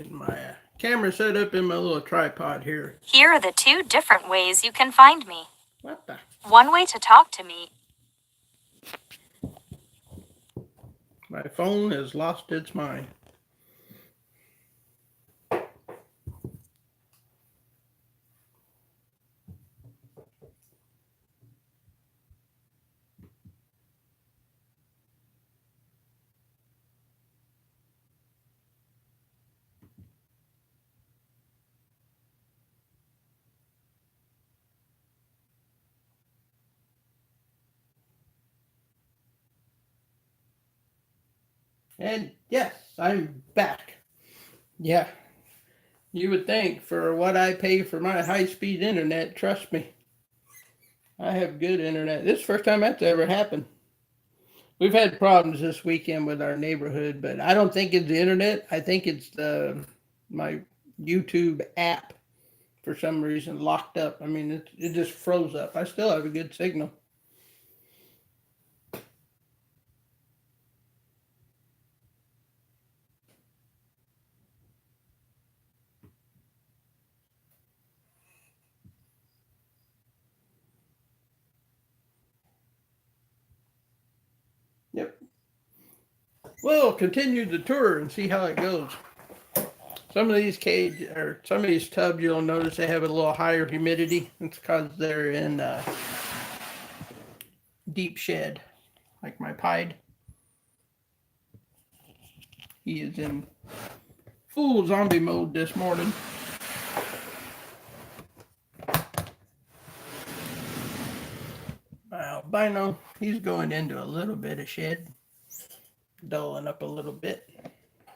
Getting my camera set up in my little tripod here. Here are the 2 different ways you can find me. What the? One way to talk to me. My phone has lost its mind. And yes, I'm back. Yeah, you would think for what I pay for my high-speed internet, trust me, I have good internet. This is the first time that's ever happened. We've had problems this weekend with our neighborhood, but I don't think it's the internet. I think it's my YouTube app for some reason locked up. I mean, it just froze up. I still have a good signal. Yep. We'll continue the tour and see how it goes. Some of these some of these tubs, you'll notice they have a little higher humidity. It's because they're in deep shed, like my pied. He is in full zombie mode this morning. Albino, he's going into a little bit of shed, dulling up a little bit,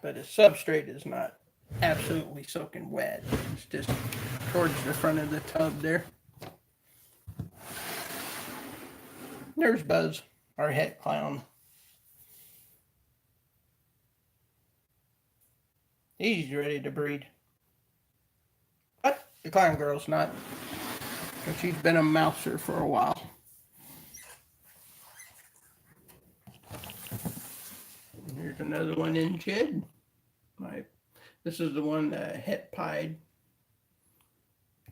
but his substrate is not absolutely soaking wet. It's just towards the front of the tub there. There's Buzz, our het clown. He's ready to breed. But the clown girl's not. Because she's been a mouser for a while. And here's another one in shed. This is the one that het pied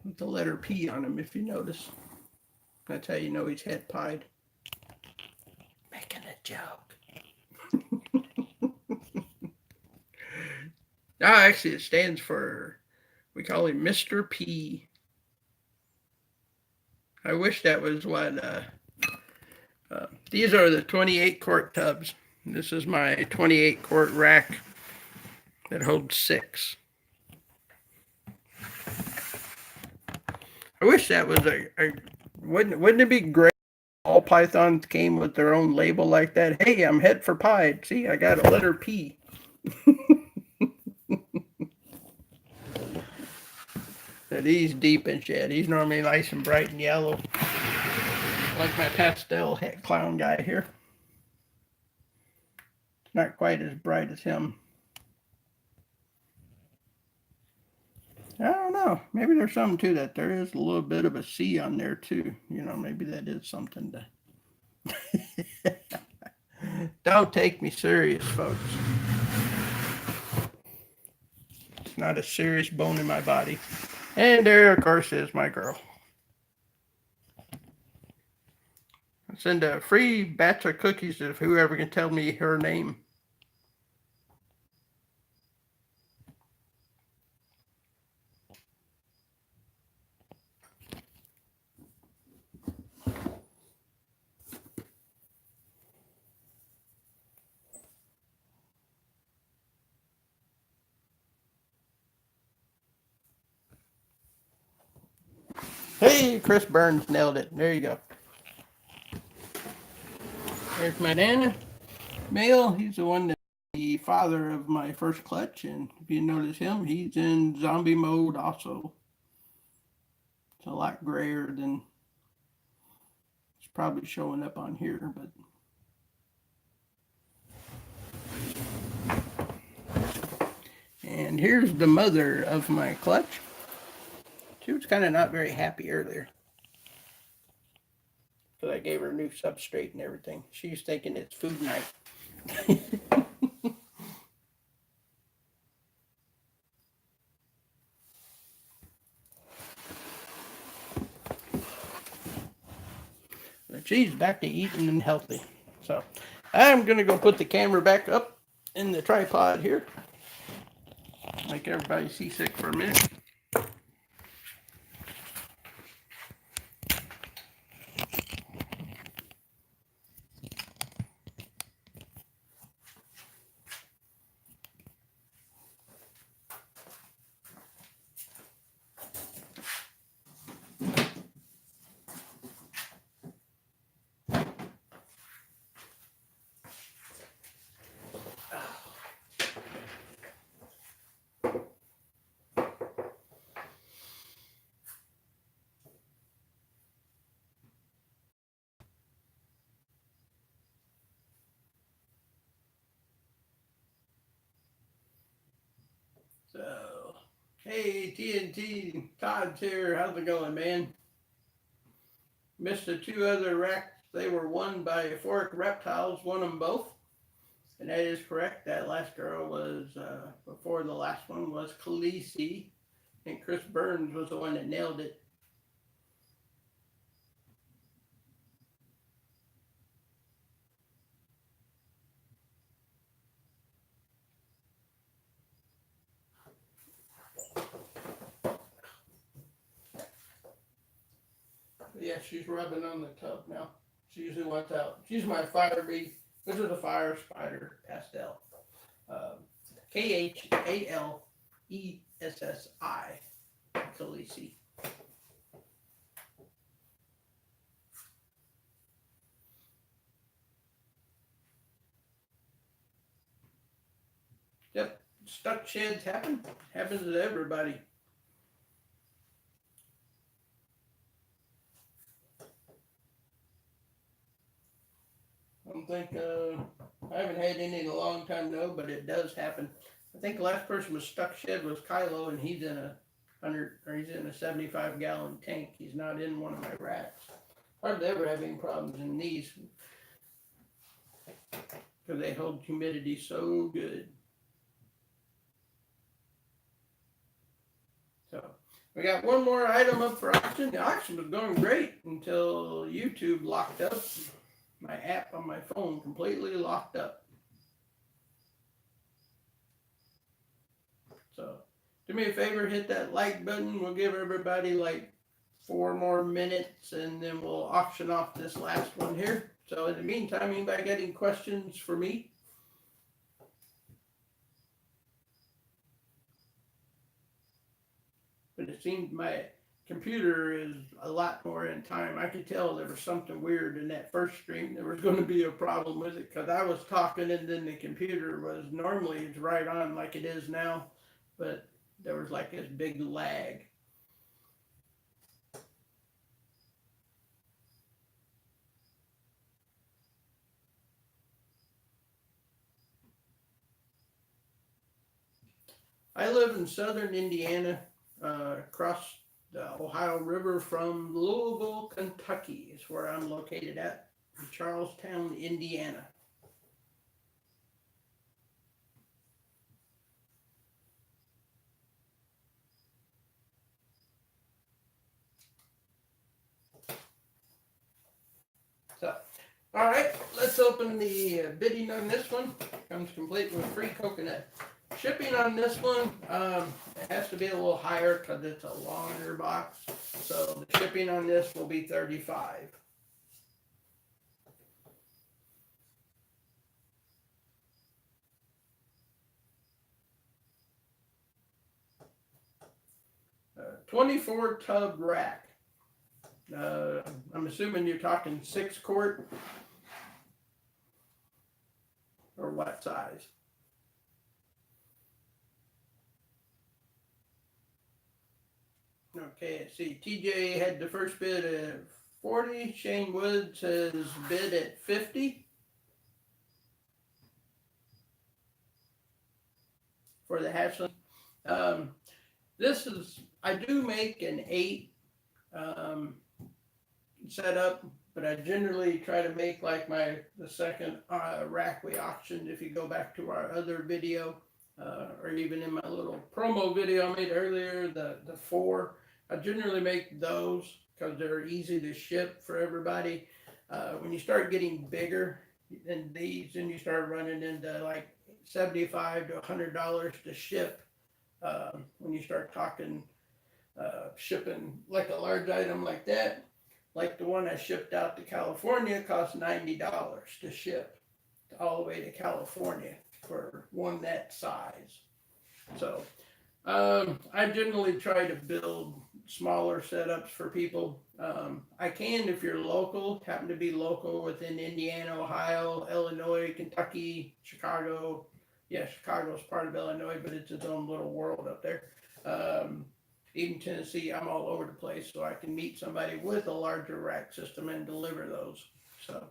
with the letter P on him, if you notice. That's how you know he's het pied. Making a joke. Actually, it stands for, we call him Mr. P. I wish that was what, these are the 28 quart tubs. This is my 28 quart rack that holds 6. I wish that was wouldn't it be great if all pythons came with their own label like that? Hey, I'm het for pied. See, I got a letter P. That he's deep in shed. He's normally nice and bright and yellow, like my pastel het clown guy here. Not quite as bright as him. I don't know. Maybe there's something to that. There is a little bit of a C on there too. You know, maybe that is something to. Don't take me serious, folks. It's not a serious bone in my body. And there, of course, is my girl. I'll send a free batch of cookies if whoever can tell me her name. Hey, Chris Burns nailed it. There you go. There's my Nana. Male, he's the one that's the father of my first clutch. And if you notice him, he's in zombie mode also. It's a lot grayer than it's probably showing up on here, but. And here's the mother of my clutch. She was kind of not very happy earlier. So I gave her new substrate and everything. She's thinking it's food night. she's back to eating and healthy. So I'm gonna go put the camera back up in the tripod here. Make everybody seasick for a minute. So, hey TNT, Todd's here. How's it going, man? Missed the two other racks. They were won by Euphoric Reptiles, won them both. And that is correct. That last girl was, before the last one was Khaleesi. And Chris Burns was the one that nailed it. Yeah, she's rubbing on the tub now. She usually wants out. She's my fire bee. This is a fire spider pastel. Khalessi. Khaleesi. Yep, stuck sheds happen. Happens to everybody. I don't think I haven't had any in a long time, no, but it does happen. I think the last person was stuck shed was Kylo, and he's in a 75-gallon tank. He's not in one of my racks. Hardly ever have any problems in these because they hold humidity so good. So we got one more item up for auction. The auction was going great until YouTube locked up. My app on my phone completely locked up. So do me a favor, hit that like button. We'll give everybody like 4 more minutes and then we'll auction off this last one here. So in the meantime, anybody got any questions for me? But it seemed my computer is a lot more in time. I could tell there was something weird in that first stream. There was going to be a problem with it because I was talking and then the computer was normally it's right on like it is now, but there was like this big lag. I live in southern Indiana, across the Ohio River from Louisville, Kentucky is where I'm located at, in Charlestown, Indiana. So, all right, let's open the bidding on this one. Comes complete with free coconut. Shipping on this one, it has to be a little higher because it's a longer box. So the shipping on this will be $35. Uh, 24 tub rack. I'm assuming you're talking 6 quart or what size? Okay, let's see. TJ had the first bid at 40. Shane Woods has bid at 50 for the hatchling. This is, I do make an 8 setup, but I generally try to make like the second rack we auctioned. If you go back to our other video, or even in my little promo video I made earlier, the 4. I generally make those because they're easy to ship for everybody. When you start getting bigger than these, and you start running into like 75 to $100 to ship. When you start talking shipping like a large item like that, like the one I shipped out to California, cost $90 to ship all the way to California for one that size. So I generally try to build smaller setups for people. I can if you're local, happen to be local within Indiana, Ohio, Illinois, Kentucky, Chicago. Yeah, Chicago's part of Illinois, but it's its own little world up there. Um, Even Tennessee, I'm all over the place, so I can meet somebody with a larger rack system and deliver those. So.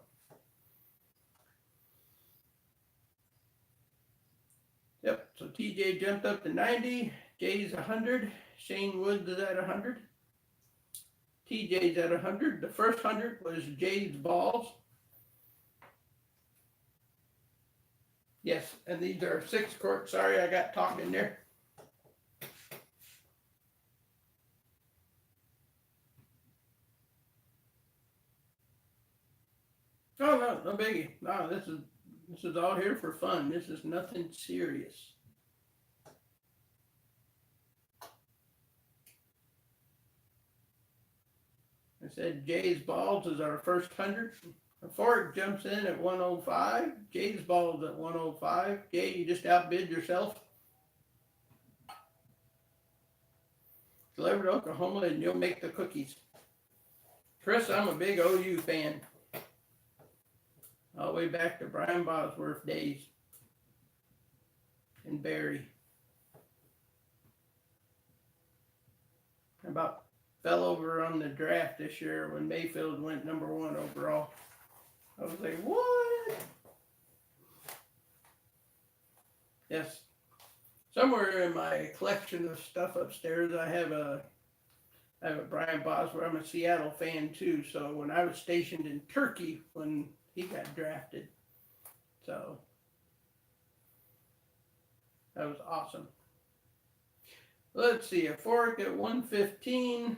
Yep, so TJ jumped up to 90, Jay's 100, Shane Woods is at 100, TJ's at 100. The first 100 was Jay's balls. Yes, and these are 6-quart. Sorry, I got talking there. Oh no, no biggie. No, this is all here for fun. This is nothing serious. I said Jay's balls is our first 100. The fork jumps in at 105. Jay's balls at 105. Jay, you just outbid yourself. Deliver to Oklahoma and you'll make the cookies. Chris, I'm a big OU fan. All the way back to Brian Bosworth days in Barry. I about fell over on the draft this year when Mayfield went #1 overall. I was like, what? Yes. Somewhere in my collection of stuff upstairs, I have a Brian Bosworth. I'm a Seattle fan too. So when I was stationed in Turkey when he got drafted, so that was awesome. Let's see, a fork at 115.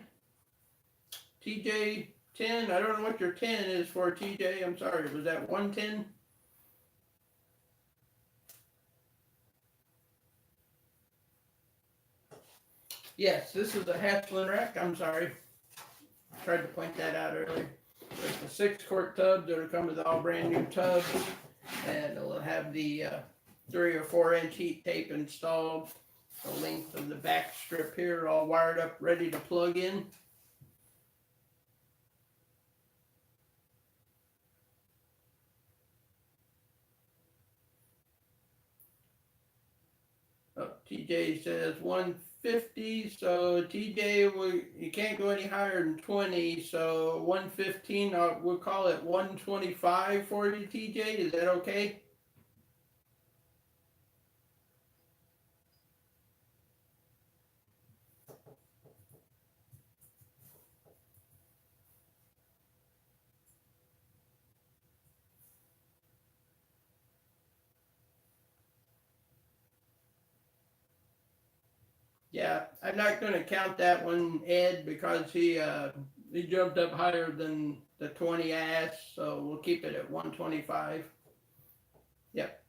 TJ 10. I don't know what your 10 is for, TJ. I'm sorry. Was that 110? Yes, this is a Hatchland rack. I'm sorry. I tried to point that out earlier. It's the 6-quart tubs that are coming with all brand new tubs, and it'll have the 3 or 4 inch heat tape installed. The length of the back strip here, all wired up, ready to plug in. Oh, TJ says 150, so TJ, you can't go any higher than 20, so 115, we'll call it 125 for you, TJ. Is that okay? Yeah, I'm not going to count that one, Ed, because he jumped up higher than the 20 I asked, so we'll keep it at 125. Yep.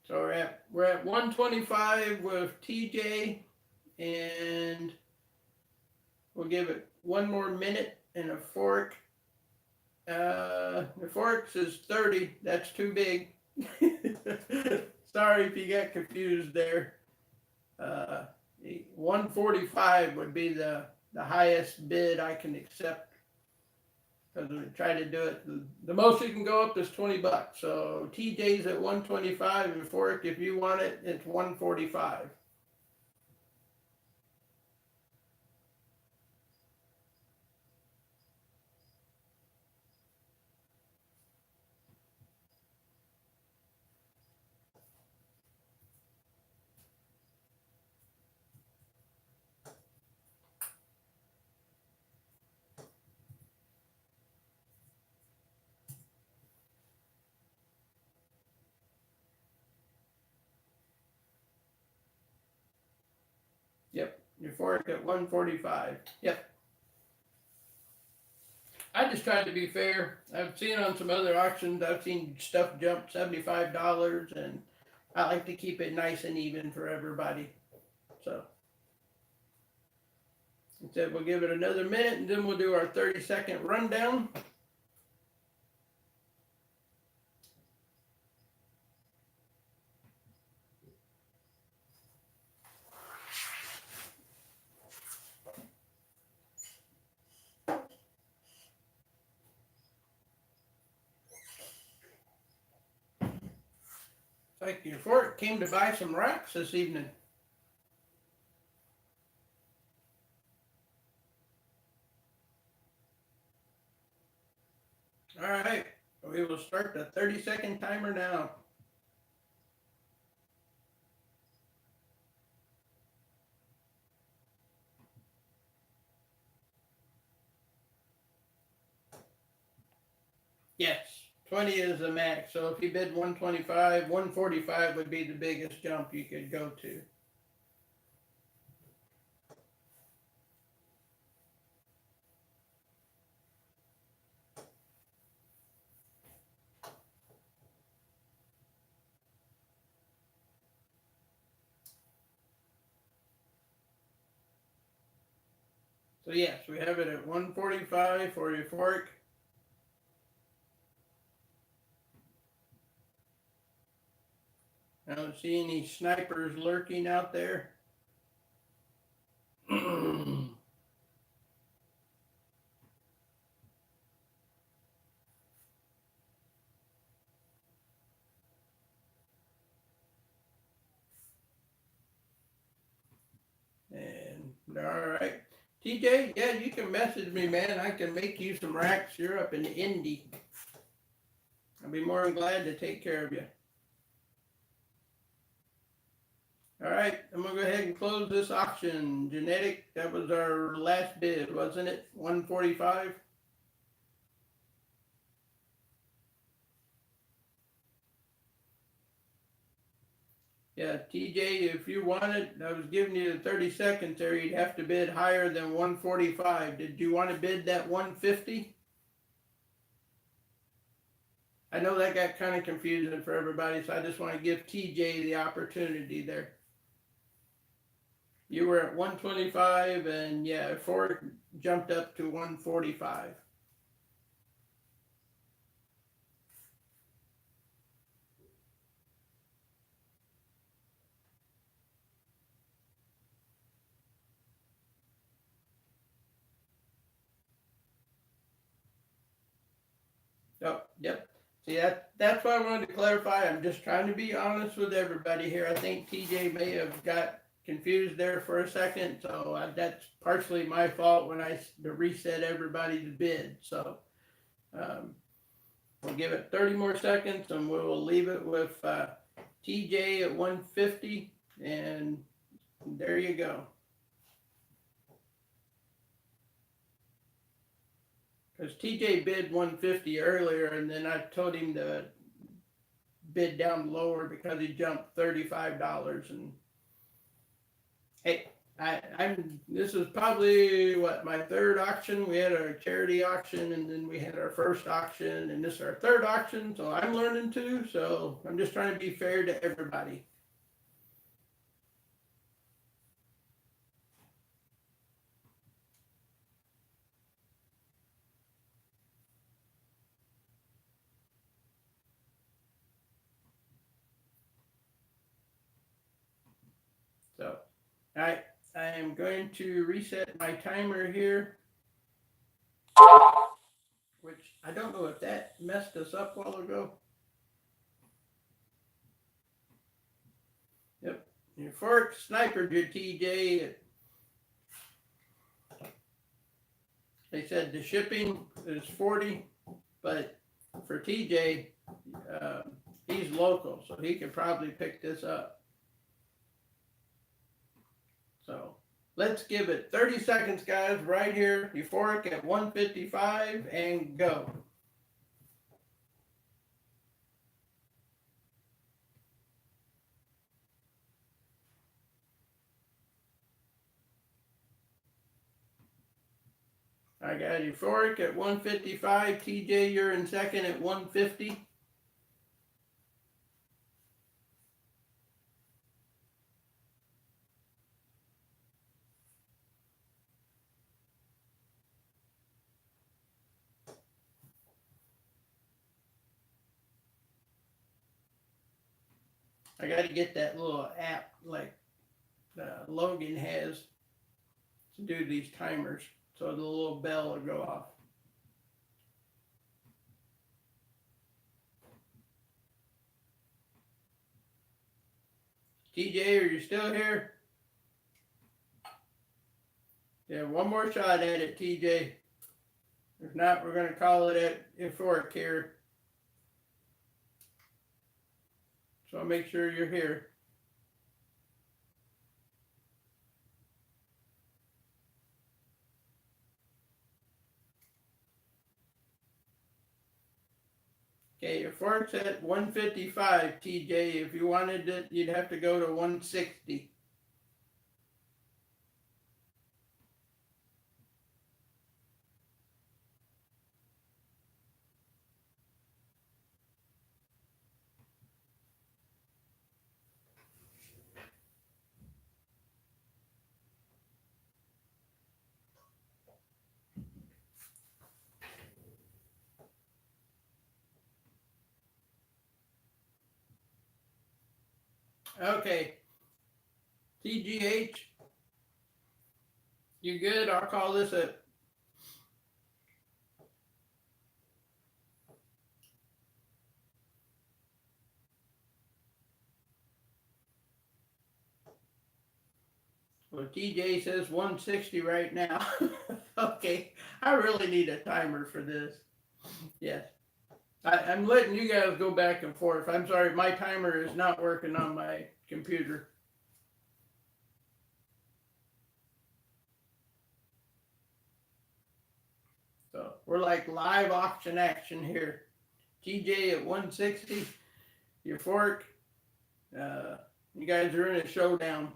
So we're at 125 with TJ, and we'll give it one more minute and a fork. The forks is 30. That's too big. Sorry if you got confused there. 145 would be the highest bid I can accept. Because we try to do it. The most you can go up is $20. So TJ's at 125, and fork, if you want it, it's 145. Euphoric at 145. Yep. I just tried to be fair. I've seen on some other auctions, I've seen stuff jump $75, and I like to keep it nice and even for everybody. So instead, we'll give it another minute, and then we'll do our 30-second rundown. Like Euphoric came to buy some racks this evening. All right, we will start the 30-second timer now. Yes, 20 is the max. So if you bid 125, 145 would be the biggest jump you could go to. So yes, we have it at 145 for Euphoric. I don't see any snipers lurking out there. And all right, TJ, yeah, you can message me, man. I can make you some racks. You're up in Indy. I'll be more than glad to take care of you. All right, I'm gonna go ahead and close this auction. Genetic, that was our last bid, wasn't it? 145. Yeah, TJ, if you wanted, I was giving you the 30 seconds there, you'd have to bid higher than 145. Did you want to bid that 150? I know that got kind of confusing for everybody, so I just want to give TJ the opportunity there. You were at 125, and yeah, Ford jumped up to 145. Oh, yep. See, that's why I wanted to clarify. I'm just trying to be honest with everybody here. I think TJ may have got confused there for a second, so that's partially my fault when I reset everybody's bid. So we'll give it 30 more seconds, and we will leave it with TJ at 150, and there you go. Because TJ bid 150 earlier, and then I told him to bid down lower because he jumped $35. And hey, this is probably what, my third auction. We had our charity auction, and then we had our first auction, and this is our third auction. So I'm learning too. So I'm just trying to be fair to everybody. So, all right, I am going to reset my timer here, which I don't know if that messed us up a while ago. Yep, Euphoric snipered your TJ. They said the shipping is 40, but for TJ, he's local, so he could probably pick this up. So let's give it 30 seconds, guys, right here. Euphoric at 155 and go. I got Euphoric at 155. TJ, you're in second at 150. I got to get that little app like Logan has to do these timers, so the little bell will go off. TJ, are you still here? Yeah, one more shot at it, TJ. If not, we're going to call it at Euphoric here. So make sure you're here. Okay, your fork's at 155, TJ. If you wanted it, you'd have to go to 160. Okay. TGH, you good? I'll call this a... Well, TJ says 160 right now. Okay, I really need a timer for this. Yes. I'm letting you guys go back and forth. I'm sorry, my timer is not working on my computer. So we're like live auction action here. TJ at 160, Euphoric. You guys are in a showdown.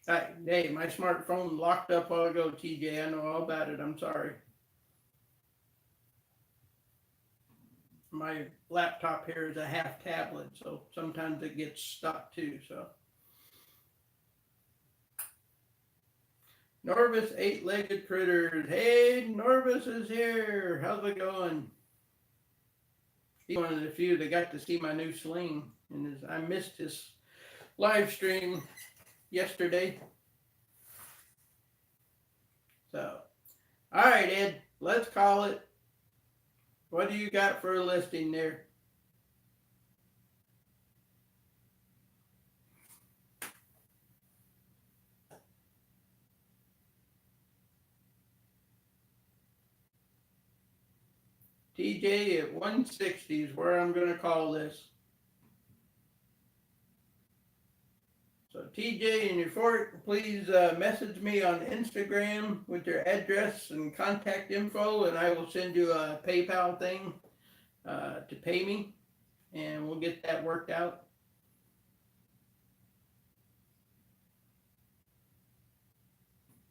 Hey, my smartphone locked up a while ago, TJ. I know all about it. I'm sorry. My laptop here is a half tablet, so sometimes it gets stuck too. So Norvis, eight-legged critters. Hey, Norvis is here. How's it going? He's one of the few that got to see my new sling, and I missed his live stream yesterday. So, all right, Ed, let's call it. What do you got for a listing there? TJ at 160 is where I'm going to call this. So TJ and Euphoric, please message me on Instagram with your address and contact info, and I will send you a PayPal thing to pay me, and we'll get that worked out.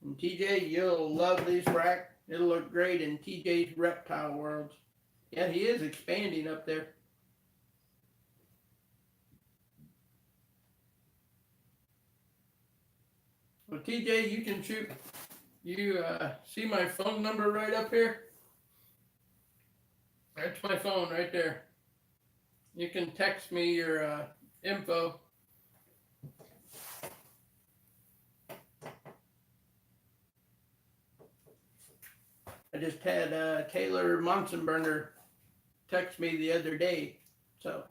And TJ, you'll love these rack. It'll look great in TJ's reptile worlds. Yeah, he is expanding up there. Well, TJ, you can shoot. You see my phone number right up here? That's my phone right there. You can text me your info. I just had Taylor Monsenberger text me the other day, so.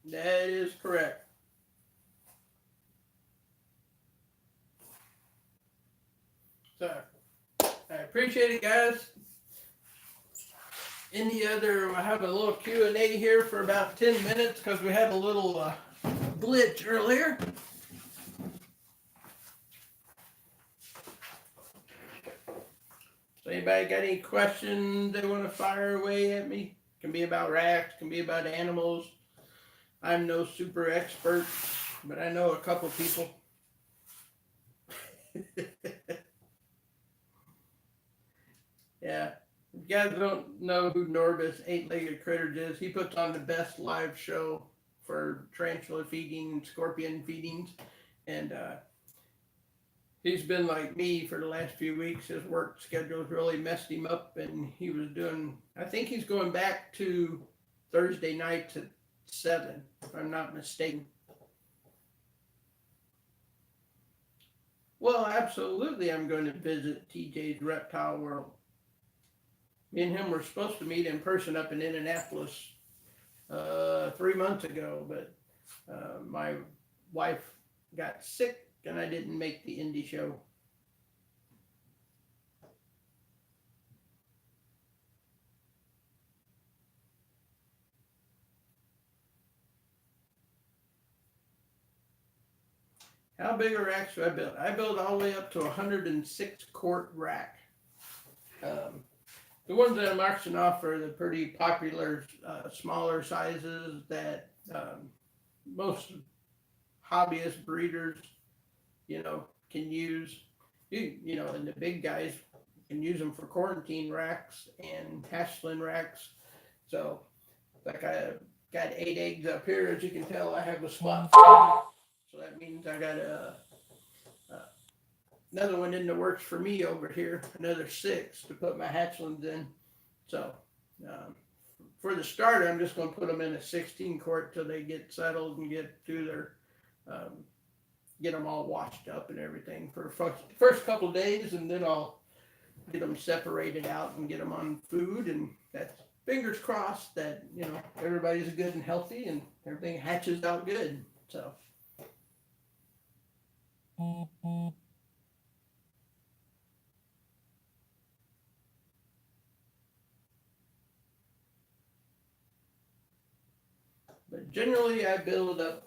That is correct. So, I appreciate it, guys. Any other, I have a little Q&A here for about 10 minutes because we had a little glitch earlier. So anybody got any questions they want to fire away at me? Can be about racks, can be about animals. I'm no super expert, but I know a couple people. Yeah. If you guys don't know who Norbus Eight-Legged Critters is, he puts on the best live show for tarantula feeding and scorpion feedings. And he's been like me for the last few weeks. His work schedule's really messed him up, and he was doing, I think he's going back to Thursday nights at 7, if I'm not mistaken. Well, absolutely, I'm going to visit TJ's Reptile World. Me and him were supposed to meet in person up in Indianapolis 3 months ago, but my wife got sick and I didn't make the Indy show. How big a racks do I build? I build all the way up to 106 quart rack. The ones that I'm auctioning off are the pretty popular smaller sizes that most hobbyist breeders, can use. And the big guys can use them for quarantine racks and hatchling racks. So, like I got 8 eggs up here, as you can tell, I have a spot for. So that means I got another one in the works for me over here, another 6 to put my hatchlings in. So for the starter, I'm just going to put them in a 16 quart till they get settled and get through their, get them all washed up and everything for first couple of days, and then I'll get them separated out and get them on food, and that's fingers crossed that everybody's good and healthy and everything hatches out good. So. But generally, I build up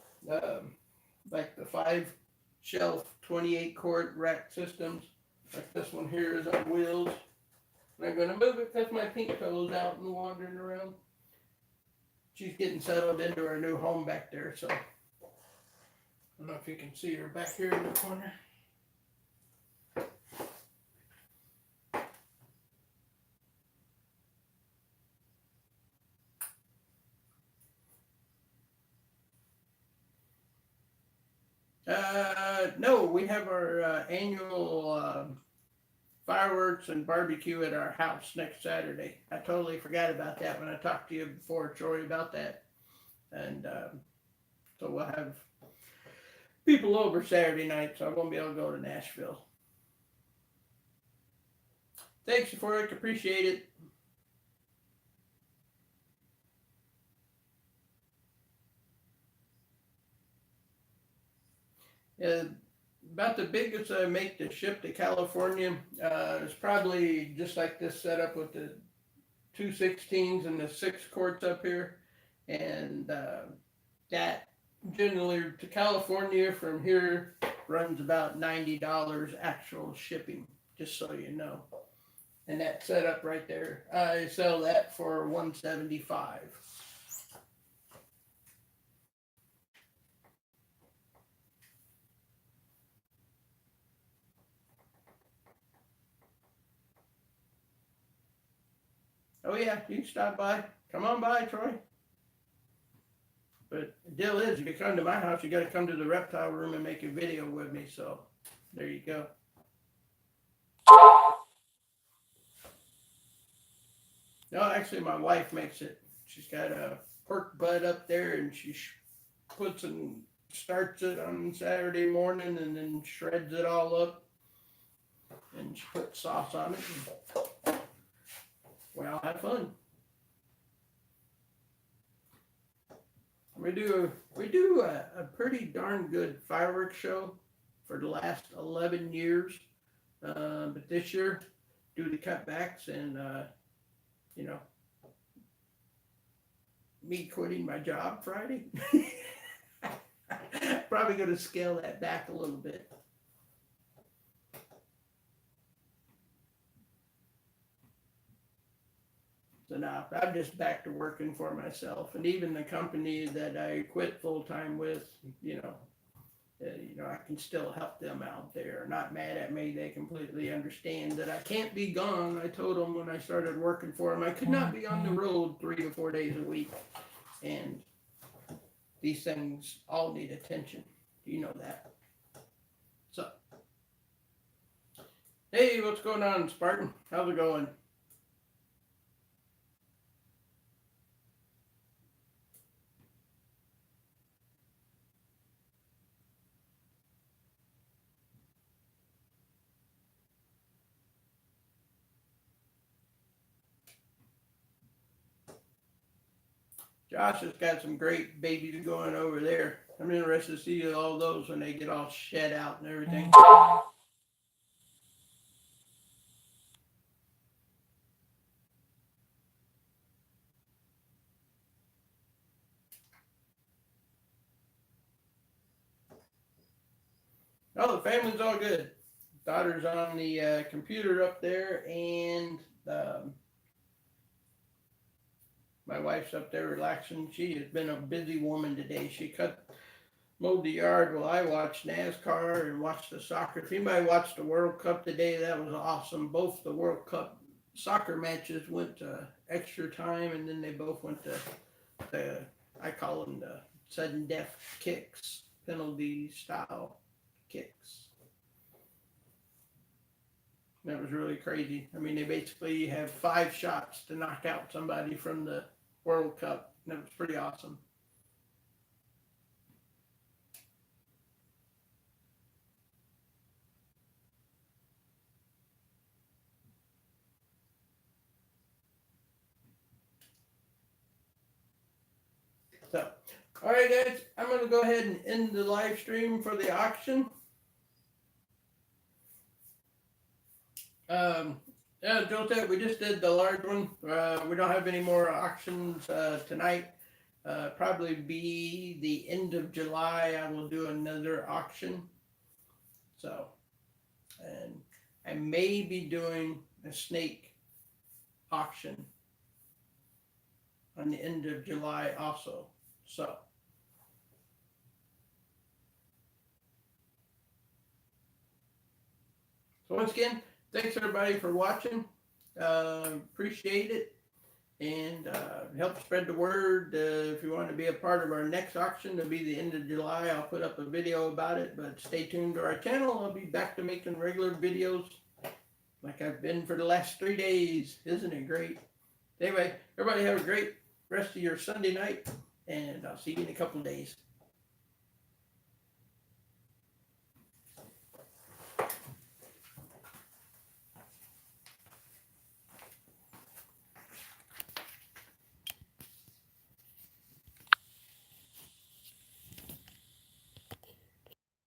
like the 5-shelf 28 quart rack systems. Like this one here is on wheels. And I'm going to move it because my pink toe's out and wandering around. She's getting settled into her new home back there, so I don't know if you can see her back here in the corner. No, we have our annual fireworks and barbecue at our house next Saturday. I totally forgot about that when I talked to you before, Troy, about that. And so we'll have people over Saturday night, so I won't be able to go to Nashville. Thanks, Euphoric. Appreciate it. About the biggest I make to ship to California is probably just like this setup with the 216s and the 6 quarts up here. And that generally to California from here runs about $90 actual shipping, just so you know. And that setup right there, I sell that for $175. Oh yeah, you can stop by. Come on by, Troy. But the deal is, if you come to my house, you got to come to the reptile room and make a video with me. So there you go. No, actually, my wife makes it. She's got a pork butt up there, and she puts and starts it on Saturday morning, and then shreds it all up, and she puts sauce on it. And we all have fun. We do a pretty darn good fireworks show for the last 11 years, but this year, due to cutbacks and me quitting my job Friday, probably going to scale that back a little bit. something out. I'm just back to working for myself, and even the company that I quit full time with, I can still help them out. They're not mad at me. They completely understand that I can't be gone. I told them when I started working for them, I could not be on the road 3 to 4 days a week, and these things all need attention. You know that. So, hey, what's going on, Spartan? How's it going? Josh has got some great babies going over there. I'm interested to see all those when they get all shed out and everything. Oh, the family's all good. Daughter's on the computer up there, and my wife's up there relaxing. She has been a busy woman today. She mowed the yard while I watched NASCAR and watched the soccer. If anybody watched the World Cup today, that was awesome. Both the World Cup soccer matches went to extra time, and then they both went to I call them the sudden death kicks, penalty style kicks. That was really crazy. I mean, they basically have 5 shots to knock out somebody from the World Cup. That was pretty awesome. So, all right, guys, I'm going to go ahead and end the live stream for the auction. Yeah, Joe said we just did the large one. We don't have any more auctions tonight. Probably be the end of July. I will do another auction. So, and I may be doing a snake auction on the end of July also. So, once again, thanks everybody for watching. Appreciate it, and help spread the word. If you want to be a part of our next auction, it'll be the end of July. I'll put up a video about it, but stay tuned to our channel. I'll be back to making regular videos like I've been for the last 3 days. Isn't it great? Anyway, everybody have a great rest of your Sunday night, and I'll see you in a couple of days.